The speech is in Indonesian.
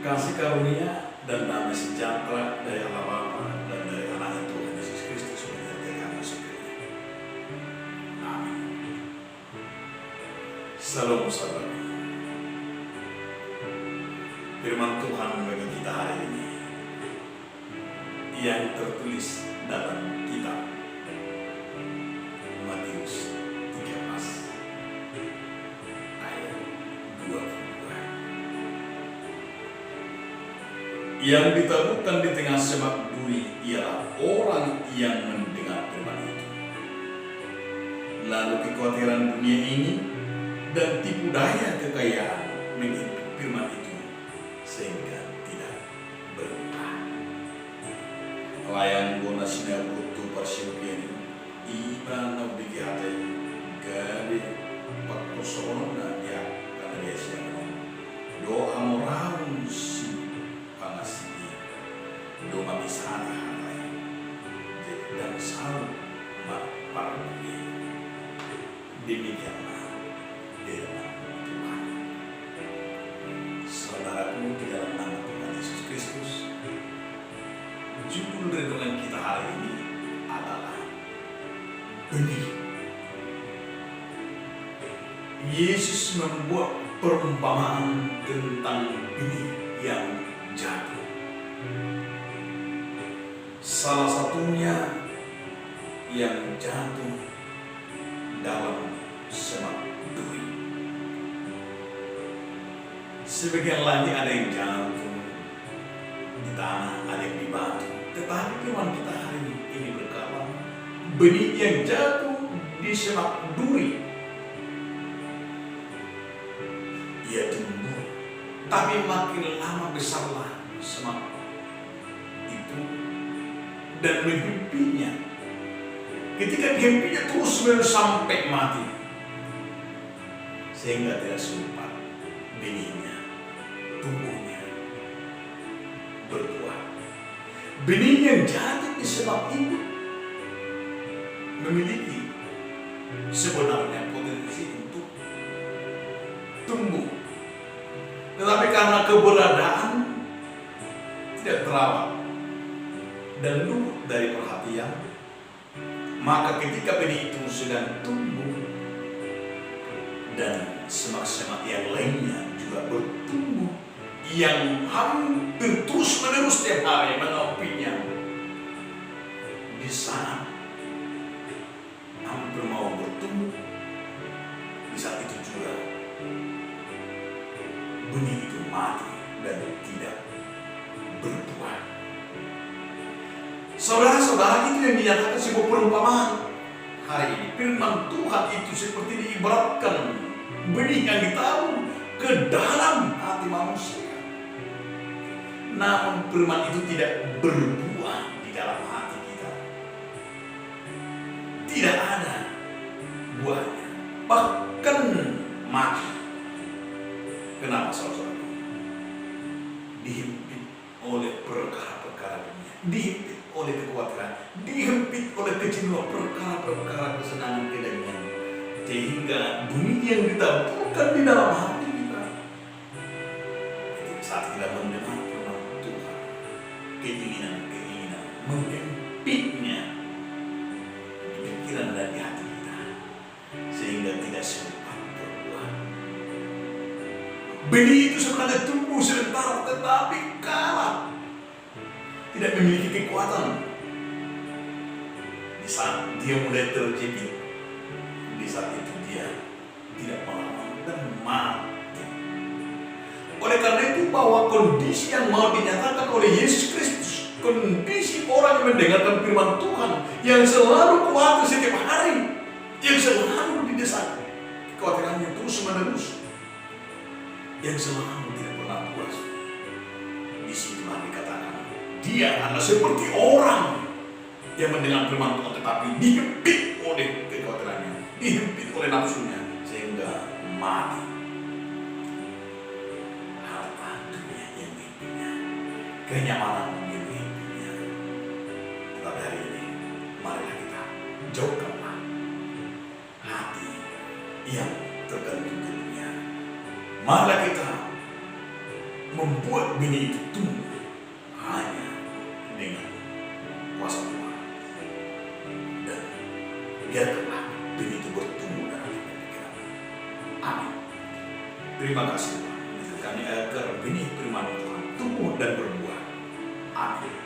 Kasih karunia dan damai sejahtera dari Allah Bapa dan dari Anak Tuhan Yesus Kristus menyertai kamu sekalian. Amin. Salam saudara. Firman Tuhan bagi kita hari ini yang tertulis dalam kitab Matius 13 ayat 22. Yang ditaburkan di tengah semak duri ialah orang yang mendengar firman itu. Lalu kekhawatiran dunia ini dan tipu daya kekayaan menghimpit firman itu sehingga tidak berubah. Layang guna sinar utuh persiupian iba na bigate gabi pagpusono dia karena dia siya doa moraun si pangasih doa bisa dihalai dan selalu parahnya demikianlah firman Tuhan. Saudaraku di dalam nama Tuhan Yesus Kristus, judul renungan kita hari ini adalah benih. Yesus membuat perumpamaan tentang benih yang jatuh. Salah satunya yang jatuh dalam semak duri. Sebagian lagi ada yang jatuh di tanah, ada yang di batu. Tetapi firman kita hari ini berkata, benih yang jatuh di semak duri, ia tumbuh, tapi makin lama besarlah semak itu dan menghimpinya. Ketika dihimpinya terus sampai mati, sehingga tidak sempat benihnya tumbuhnya berbuah. Benih yang jatuh di semak itu memiliki sebenarnya potensi untuk tumbuh, tetapi karena keberadaan tidak terawat dan luput dari perhatian, maka ketika benih itu sedang tumbuh dan semak-semak yang lainnya juga bertumbuh yang hampir terus-menerus setiap hari mengopinya, di saat hampir mau bertumbuh, di saat itu juga benih itu mati dan tidak berbuah. Saudara-saudara, itu yang dinyatakan sebuah perumpamaan hari ini. Firman Tuhan itu seperti diibaratkan benih yang ditaruh ke dalam hati manusia. Namun firman itu tidak berbuah di dalam hati kita. Tidak ada buahnya, bahkan mati. Kenapa saudara? Dihimpit oleh perkara-perkara dunia, dihimpit oleh kekhawatiran, dihimpit oleh kejenuhan, perkara-perkara kesenangan kedamaian, sehingga benih yang ditaburkan di dalam hati kita, saat kita mendengar firman Tuhan, keinginan-keinginan menghempitnya di pikiran dan di hati kita, sehingga tidak sempat berbuah. Benih itu sebenarnya tumbuh sebentar, tetapi kalah, tidak memiliki kekuatan. Di saat dia mulai terjepit, di saat itu dia tidak melawan dan mati. Oleh karena itu, bahwa kondisi yang mau dinyatakan oleh Yesus Kristus, kondisi orang yang mendengarkan firman Tuhan, yang selalu khawatir setiap hari, yang selalu didesak, kekhawatirannya terus menerus, yang selalu tidak pernah puas. Di situlah dikatakan dia adalah seperti orang yang mendengar firman Tuhan, tetapi dihimpit oleh kekhawatirannya, dihimpit oleh nafsunya, sehingga mati. Harta dunia yang menghimpinya, kenyamanan yang menghimpinya. Tetapi hari ini, marilah kita jauhkanlah hati yang tergantung dunia. Marilah kita membuat benih itu tumbuh hanya dengan kuasa Tuhan. Dan biarkanlah benih itu bertumbuh dalam pikiran. Amin. Terima kasih Tuhan. Kami agar benih firman Tuhan tumbuh dan berbuah. Amin.